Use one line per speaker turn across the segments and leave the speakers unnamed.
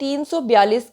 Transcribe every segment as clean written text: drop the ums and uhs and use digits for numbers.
342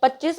25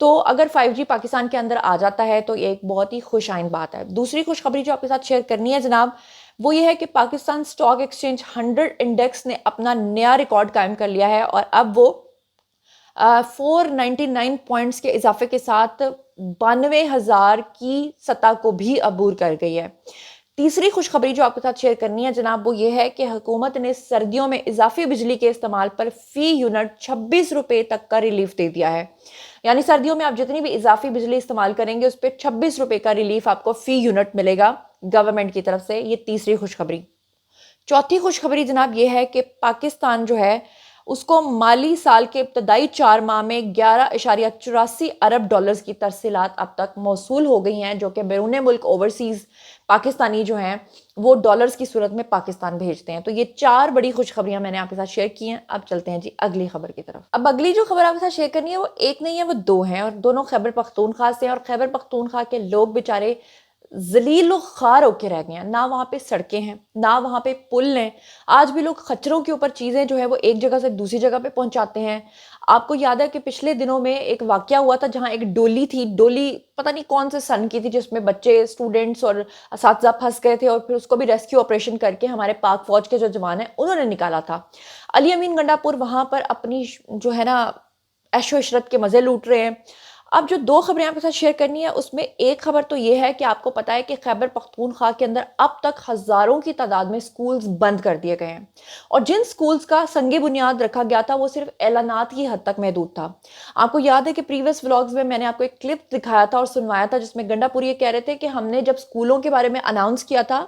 تو اگر 5G پاکستان کے اندر آ جاتا ہے تو یہ ایک بہت ہی خوش آئند بات ہے۔ دوسری خوشخبری جو آپ کے ساتھ شیئر کرنی ہے جناب، وہ یہ ہے کہ پاکستان اسٹاک ایکسچینج 100 انڈیکس نے اپنا نیا ریکارڈ قائم کر لیا ہے اور اب وہ 499 پوائنٹس کے اضافے کے ساتھ 92,000 کی سطح کو بھی عبور کر گئی ہے۔ تیسری خوشخبری جو آپ کے ساتھ شیئر کرنی ہے جناب، وہ یہ ہے کہ حکومت نے سردیوں میں اضافی بجلی کے استعمال پر فی یونٹ 26 روپے تک کا ریلیف دے دیا ہے۔ یعنی سردیوں میں آپ جتنی بھی اضافی بجلی استعمال کریں گے اس پہ 26 روپے کا ریلیف آپ کو فی یونٹ ملے گا گورنمنٹ کی طرف سے۔ یہ تیسری خوشخبری۔ چوتھی خوشخبری جناب یہ ہے کہ پاکستان جو ہے اس کو مالی سال کے ابتدائی 4 ماہ میں 11.84 ارب ڈالرز کی ترسیلات اب تک موصول ہو گئی ہیں، جو کہ بیرون ملک اوورسیز پاکستانی جو ہیں وہ ڈالرز کی صورت میں پاکستان بھیجتے ہیں۔ تو یہ 4 بڑی خوشخبریاں میں نے آپ کے ساتھ شیئر کی ہیں۔ اب چلتے ہیں جی اگلی خبر کی طرف۔ اب اگلی جو خبر آپ کے ساتھ شیئر کرنی ہے وہ ایک نہیں ہے، وہ 2 ہیں، اور دونوں خیبر پختونخوا سے ہیں، اور خیبر پختونخوا کے لوگ بیچارے ذلیل و خوار ہو کے رہ گئے ہیں۔ نہ وہاں پہ سڑکیں ہیں، نہ وہاں پہ پل ہیں۔ آج بھی لوگ خچروں کے اوپر چیزیں جو ہے وہ ایک جگہ سے دوسری جگہ پہ پہنچاتے ہیں۔ آپ کو یاد ہے کہ پچھلے دنوں میں ایک واقعہ ہوا تھا جہاں ایک ڈولی تھی، ڈولی پتہ نہیں کون سے سن کی تھی، جس میں بچے، اسٹوڈنٹس اور اساتذہ پھنس گئے تھے، اور پھر اس کو بھی ریسکیو آپریشن کر کے ہمارے پاک فوج کے جو جوان ہیں انہوں نے نکالا تھا۔ علی امین گنڈا پور وہاں پر اپنی جو ہے نا عیش و عشرت کے مزے لوٹ رہے ہیں۔ اب جو 2 خبریں آپ کے ساتھ شیئر کرنی ہے اس میں ایک خبر تو یہ ہے کہ آپ کو پتا ہے کہ خیبر پختونخوا کے اندر اب تک ہزاروں کی تعداد میں سکولز بند کر دیے گئے ہیں، اور جن سکولز کا سنگ بنیاد رکھا گیا تھا وہ صرف اعلانات کی حد تک محدود تھا۔ آپ کو یاد ہے کہ پریویس ولاگز میں نے آپ کو ایک کلپ دکھایا تھا اور سنوایا تھا جس میں گنڈا پوری یہ کہہ رہے تھے کہ ہم نے جب سکولوں کے بارے میں اناؤنس کیا تھا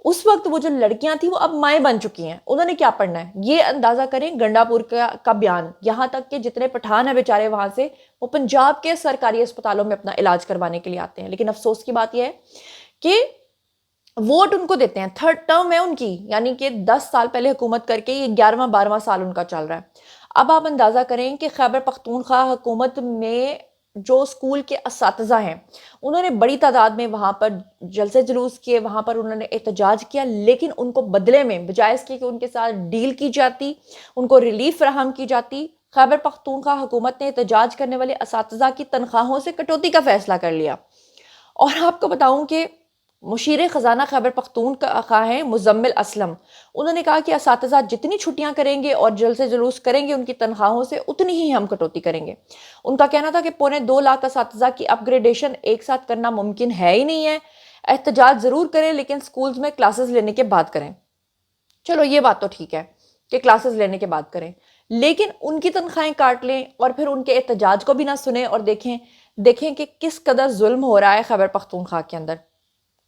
اس وقت وہ جو لڑکیاں تھیں وہ اب مائیں بن چکی ہیں، انہوں نے کیا پڑھنا ہے۔ یہ اندازہ کریں گنڈا پور کا بیان، یہاں تک کہ جتنے پٹھان ہیں بیچارے وہاں سے وہ پنجاب کے سرکاری اسپتالوں میں اپنا علاج کروانے کے لیے آتے ہیں، لیکن افسوس کی بات یہ ہے کہ ووٹ ان کو دیتے ہیں، 3rd ٹرم ہے ان کی، یعنی کہ 10 سال پہلے حکومت کر کے یہ 11واں 12واں سال ان کا چل رہا ہے۔ اب آپ اندازہ کریں کہ خیبر پختونخوا حکومت میں جو اسکول کے اساتذہ ہیں انہوں نے بڑی تعداد میں وہاں پر جلسے جلوس کیے، وہاں پر انہوں نے احتجاج کیا، لیکن ان کو بدلے میں بجائے اس کے کہ ان کے ساتھ ڈیل کی جاتی، ان کو ریلیف فراہم کی جاتی، خیبر پختونخوا حکومت نے احتجاج کرنے والے اساتذہ کی تنخواہوں سے کٹوتی کا فیصلہ کر لیا۔ اور آپ کو بتاؤں کہ مشیر خزانہ خیبر پختونخوا ہیں مزمل اسلم، انہوں نے کہا کہ اساتذہ جتنی چھٹیاں کریں گے اور جلسے جلوس کریں گے ان کی تنخواہوں سے اتنی ہی ہم کٹوتی کریں گے۔ ان کا کہنا تھا کہ 2.25 لاکھ اساتذہ کی اپ گریڈیشن ایک ساتھ کرنا ممکن ہے ہی نہیں ہے، احتجاج ضرور کریں لیکن سکولز میں کلاسز لینے کے بعد کریں۔ چلو یہ بات تو ٹھیک ہے کہ کلاسز لینے کے بعد کریں، لیکن ان کی تنخواہیں کاٹ لیں اور پھر ان کے احتجاج کو بھی نہ سنیں، اور دیکھیں کہ کس قدر ظلم ہو رہا ہے خیبر پختونخوا کے اندر۔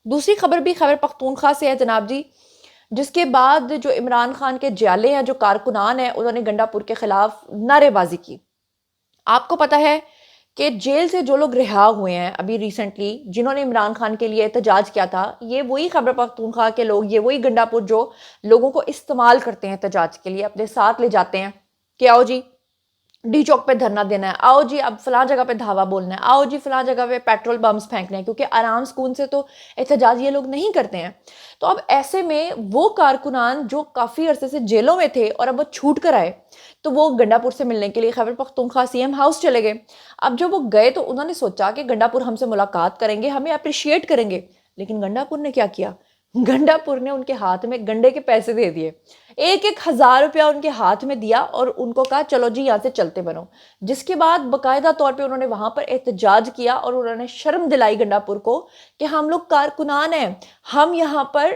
دوسری خبر بھی خیبر پختونخوا سے ہے جناب جی، جس کے بعد جو عمران خان کے جیالے ہیں، جو کارکنان ہیں، انہوں نے گنڈا پور کے خلاف نعرے بازی کی۔ آپ کو پتا ہے کہ جیل سے جو لوگ رہا ہوئے ہیں ابھی ریسنٹلی، جنہوں نے عمران خان کے لیے احتجاج کیا تھا، یہ وہی خیبر پختونخوا کے لوگ، یہ وہی گنڈا پور جو لوگوں کو استعمال کرتے ہیں احتجاج کے لیے، اپنے ساتھ لے جاتے ہیں کہ آؤ جی ڈی چوک پہ دھرنا دینا ہے، آؤ جی اب فلاں جگہ پہ دھاوا بولنا ہے، آؤ جی فلاں جگہ پہ پیٹرول بمز پھینکنے ہیں، کیونکہ آرام سکون سے تو احتجاج یہ لوگ نہیں کرتے ہیں۔ تو اب ایسے میں وہ کارکنان جو کافی عرصے سے جیلوں میں تھے اور اب وہ چھوٹ کر آئے تو وہ گنڈا پور سے ملنے کے لیے Khyber Pakhtunkhwa C M house چلے گئے۔ اب جب وہ گئے تو انہوں نے سوچا کہ گنڈا پور ہم سے ملاقات کریں گے، ہمیں اپریشیٹ کریں گے، لیکن گنڈا پور نے کیا کیا؟ گنڈا پور نے ان کے ہاتھ میں گنڈے کے پیسے دے دیے، 1,000 روپیہ ان کے ہاتھ میں دیا اور ان کو کہا چلو جی یہاں سے چلتے بنو، جس کے بعد باقاعدہ طور پہ انہوں نے وہاں پر احتجاج کیا اور انہوں نے شرم دلائی گنڈا پور کو کہ ہم لوگ کارکنان ہیں، ہم یہاں پر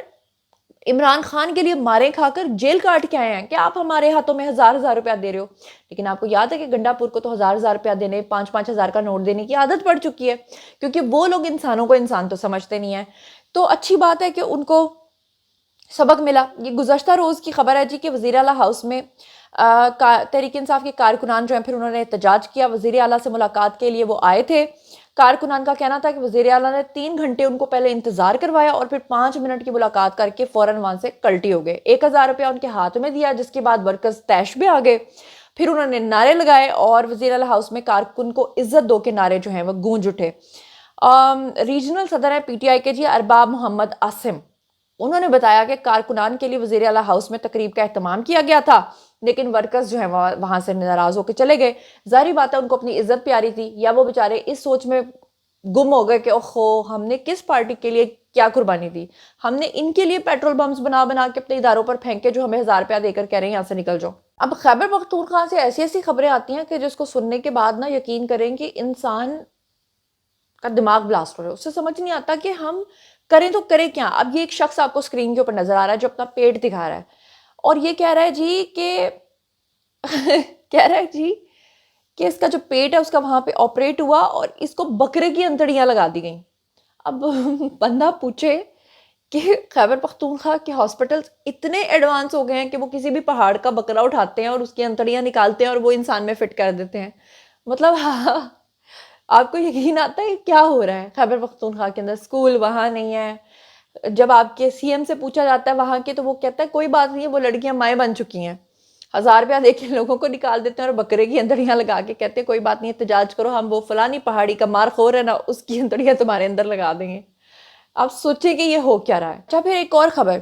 عمران خان کے لیے مارے کھا کر جیل کاٹ کے آئے ہیں، کہ آپ ہمارے ہاتھوں میں 1,000 روپیہ دے رہے ہو۔ لیکن آپ کو یاد ہے کہ گنڈا پور کو تو 1,000 روپیہ دینے، 5,000 کا نوٹ دینے کی عادت پڑ چکی ہے، کیونکہ وہ لوگ انسانوں کو انسان تو سمجھتے نہیں ہیں۔ تو اچھی بات ہے کہ ان کو سبق ملا۔ یہ گزشتہ روز کی خبر ہے جی کہ وزیر اعلیٰ ہاؤس میں تحریک انصاف کے کارکنان جو ہیں پھر انہوں نے احتجاج کیا، وزیر اعلیٰ سے ملاقات کے لیے وہ آئے تھے۔ کارکنان کا کہنا تھا کہ وزیر اعلیٰ نے 3 گھنٹے ان کو پہلے انتظار کروایا اور پھر 5 منٹ کی ملاقات کر کے فوراً وہاں سے کلٹی ہو گئے، 1,000 روپیہ ان کے ہاتھ میں دیا، جس کے بعد ورکرز طیش میں آ گئے، پھر انہوں نے نعرے لگائے اور وزیر اعلیٰ ہاؤس میں کارکن کو عزت دو کے نعرے جو ہیں وہ گونج اٹھے۔ ریجنل صدر ہیں پی ٹی آئی کے جی ارباب محمد عاصم، انہوں نے بتایا کہ کارکنان کے لیے وزیر اعلیٰ ہاؤس میں تقریب کا اہتمام کیا گیا تھا، لیکن ورکرز جو ہیں وہاں سے ناراض ہو کے چلے گئے. ظاہری بات ہے ان کو اپنی عزت پیاری تھی، یا وہ بیچارے اس سوچ میں گم ہو گئے کہ اوہو ہم نے کس پارٹی کے لیے کیا قربانی دی، ہم نے ان کے لیے پیٹرول بمز بنا بنا کے اپنے اداروں پر پھینکے جو ہمیں 1000 روپیہ دے کر کہہ رہے ہیں یہاں سے نکل جاؤ. اب خیبر پختونخوا سے ایسی ایسی خبریں آتی ہیں کہ جس کو سننے کے بعد نا یقین کریں کہ انسان کا دماغ بلاسٹ ہو رہا ہے. اسے سمجھ نہیں آتا کہ ہم کریں تو کریں کیا. اب یہ ایک شخص آپ کو اسکرین کے اوپر نظر آ رہا ہے جو اپنا پیٹ دکھا رہا ہے اور یہ کہہ رہا ہے جی کہ اس کا جو پیٹ ہے اس کا وہاں پہ آپریٹ ہوا اور اس کو بکرے کی انتڑیاں لگا دی گئیں. اب بندہ پوچھے کہ خیبر پختونخوا کے ہاسپٹلز اتنے ایڈوانس ہو گئے ہیں کہ وہ کسی بھی پہاڑ کا بکرا اٹھاتے ہیں اور اس کی انتڑیاں نکالتے ہیں اور وہ انسان میں فٹ کر دیتے ہیں. مطلب آپ کو یقین آتا ہے کیا ہو رہا ہے خیبر پختونخوا کے اندر؟ اسکول وہاں نہیں ہے. جب آپ کے سی ایم سے پوچھا جاتا ہے وہاں کے تو وہ کہتا ہے کوئی بات نہیں ہے، وہ لڑکیاں مائیں بن چکی ہیں. 1000 روپیہ دے کے لوگوں کو نکال دیتے ہیں اور بکرے کی انتڑیاں لگا کے کہتے ہیں کوئی بات نہیں احتجاج کرو، ہم وہ فلانی پہاڑی کا مار خور ہے نا اس کی انتڑیاں تمہارے اندر لگا دیں گے. آپ سوچیں کہ یہ ہو کیا رہا ہے. اچھا پھر ایک اور خبر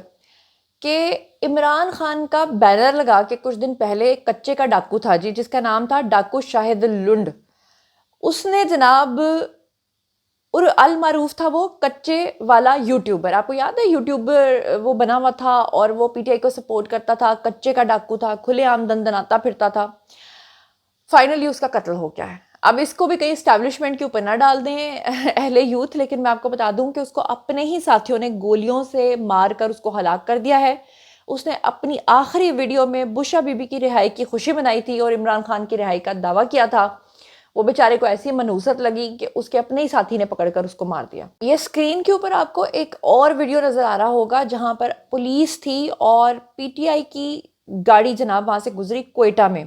کہ عمران خان کا بینر لگا کے کچھ دن پہلے ایک کچے کا ڈاکو تھا جی جس کا نام تھا ڈاکو شاہد لنڈ. اس نے جناب اور المعروف تھا وہ کچے والا یوٹیوبر، آپ کو یاد ہے یوٹیوبر وہ بنا ہوا تھا اور وہ پی ٹی آئی کو سپورٹ کرتا تھا، کچے کا ڈاکو تھا، کھلے عام دندناتا پھرتا تھا. فائنلی اس کا قتل ہو گیا ہے. اب اس کو بھی کہیں اسٹیبلشمنٹ کے اوپر نہ ڈال دیں اہل یوتھ، لیکن میں آپ کو بتا دوں کہ اس کو اپنے ہی ساتھیوں نے گولیوں سے مار کر اس کو ہلاک کر دیا ہے. اس نے اپنی آخری ویڈیو میں بشا بی بی کی رہائی کی خوشی منائی تھی اور عمران خان کی رہائی کا دعویٰ کیا تھا. وہ بیچارے کو ایسی منحوست لگی کہ اس کے اپنے ہی ساتھی نے پکڑ کر اس کو مار دیا. یہ سکرین کے اوپر آپ کو ایک اور ویڈیو نظر آ رہا ہوگا جہاں پر پولیس تھی اور پی ٹی آئی کی گاڑی جناب وہاں سے گزری کوئٹہ میں،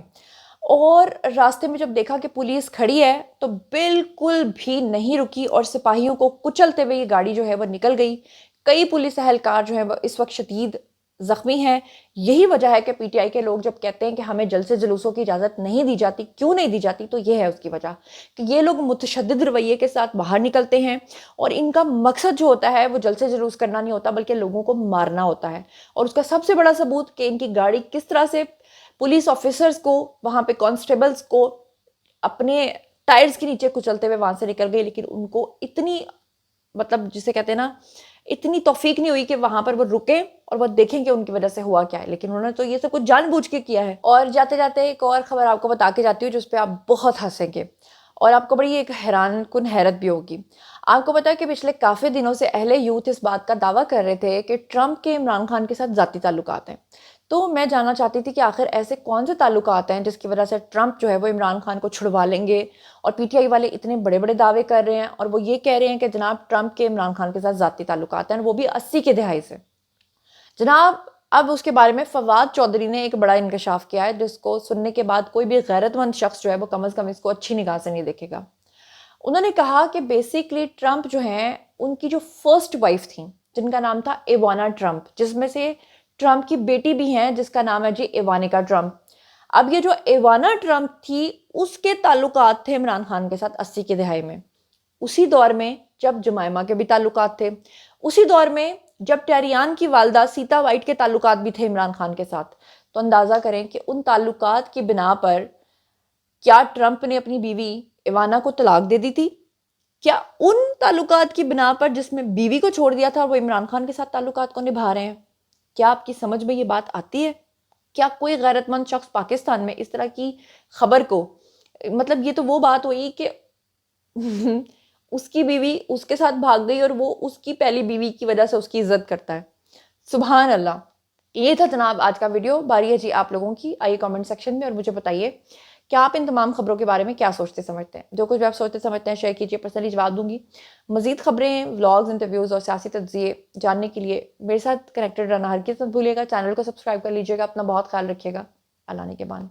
اور راستے میں جب دیکھا کہ پولیس کھڑی ہے تو بالکل بھی نہیں رکی اور سپاہیوں کو کچلتے ہوئے یہ گاڑی جو ہے وہ نکل گئی. کئی پولیس اہلکار جو ہیں وہ اس وقت شدید زخمی ہیں. یہی وجہ ہے کہ پی ٹی آئی کے لوگ جب کہتے ہیں کہ ہمیں جلسے جلوسوں کی اجازت نہیں دی جاتی، کیوں نہیں دی جاتی، تو یہ ہے اس کی وجہ کہ یہ لوگ متشدد رویے کے ساتھ باہر نکلتے ہیں اور ان کا مقصد جو ہوتا ہے وہ جلسے جلوس کرنا نہیں ہوتا بلکہ لوگوں کو مارنا ہوتا ہے. اور اس کا سب سے بڑا ثبوت کہ ان کی گاڑی کس طرح سے پولیس آفیسرز کو، وہاں پہ کانسٹیبلز کو اپنے ٹائرز کے نیچے کچلتے ہوئے وہاں سے نکل گئی، لیکن ان کو اتنی مطلب جسے کہتے ہیں نا اتنی توفیق نہیں ہوئی کہ وہاں پر وہ رکیں اور وہ دیکھیں کہ ان کی وجہ سے ہوا کیا ہے. لیکن انہوں نے تو یہ سب کچھ جان بوجھ کے کیا ہے. اور جاتے جاتے ایک اور خبر آپ کو بتا کے جاتی ہوں جس پہ آپ بہت ہنسیں گے اور آپ کو بڑی ایک حیران کن حیرت بھی ہوگی. آپ کو پتا ہے کہ پچھلے کافی دنوں سے اہل یوتھ اس بات کا دعویٰ کر رہے تھے کہ ٹرمپ کے عمران خان کے ساتھ ذاتی تعلقات ہیں. تو میں جاننا چاہتی تھی کہ آخر ایسے کون سے تعلقات ہیں جس کی وجہ سے ٹرمپ جو ہے وہ عمران خان کو چھڑوا لیں گے، اور پی ٹی آئی والے اتنے بڑے بڑے دعوے کر رہے ہیں اور وہ یہ کہہ رہے ہیں کہ جناب ٹرمپ کے عمران خان کے ساتھ ذاتی تعلقات ہیں، وہ بھی 80 کے دہائی سے. جناب اب اس کے بارے میں فواد چودھری نے ایک بڑا انکشاف کیا ہے جس کو سننے کے بعد کوئی بھی غیرت مند شخص جو ہے وہ کم از کم اس کو اچھی نگاہ سے نہیں دیکھے گا. انہوں نے کہا کہ بیسیکلی ٹرمپ جو ہیں ان کی جو فرسٹ وائف تھیں جن کا نام تھا ایوانا ٹرمپ، جس میں سے ٹرمپ کی بیٹی بھی ہیں جس کا نام ہے جی ایوانکا ٹرمپ. اب یہ جو ایوانا ٹرمپ تھی اس کے تعلقات تھے عمران خان کے ساتھ 80 کی دہائی میں، اسی دور میں جب جمائمہ کے بھی تعلقات تھے، اسی دور میں جب ٹیریان کی والدہ سیتا وائٹ کے تعلقات بھی تھے عمران خان کے ساتھ. تو اندازہ کریں کہ ان تعلقات کی بنا پر کیا ٹرمپ نے اپنی بیوی ایوانا کو طلاق دے دی تھی؟ کیا ان تعلقات کی بنا پر جس میں بیوی کو چھوڑ دیا تھا وہ عمران خان کے ساتھ تعلقات کو نبھا رہے ہیں؟ کیا آپ کی سمجھ میں یہ بات آتی ہے؟ کیا کوئی غیرت مند شخص پاکستان میں اس طرح کی خبر کو، مطلب یہ تو وہ بات ہوئی کہ اس کی بیوی اس کے ساتھ بھاگ گئی اور وہ اس کی پہلی بیوی کی وجہ سے اس کی عزت کرتا ہے. سبحان اللہ. یہ تھا جناب آج کا ویڈیو. باری ہے جی آپ لوگوں کی. آئیے کامنٹ سیکشن میں اور مجھے بتائیے کیا آپ ان تمام خبروں کے بارے میں کیا سوچتے سمجھتے ہیں. جو کچھ بھی آپ سوچتے سمجھتے ہیں شیئر کیجیے، پرسنلی جواب دوں گی. مزید خبریں، ولاگز، انٹرویوز اور سیاسی تجزیے جاننے کے لیے میرے ساتھ کنیکٹڈ رہنا ہرگز مت بھولیے گا. چینل کو سبسکرائب کر لیجیے گا. اپنا بہت خیال رکھیے گا. اللہ نے کے بان.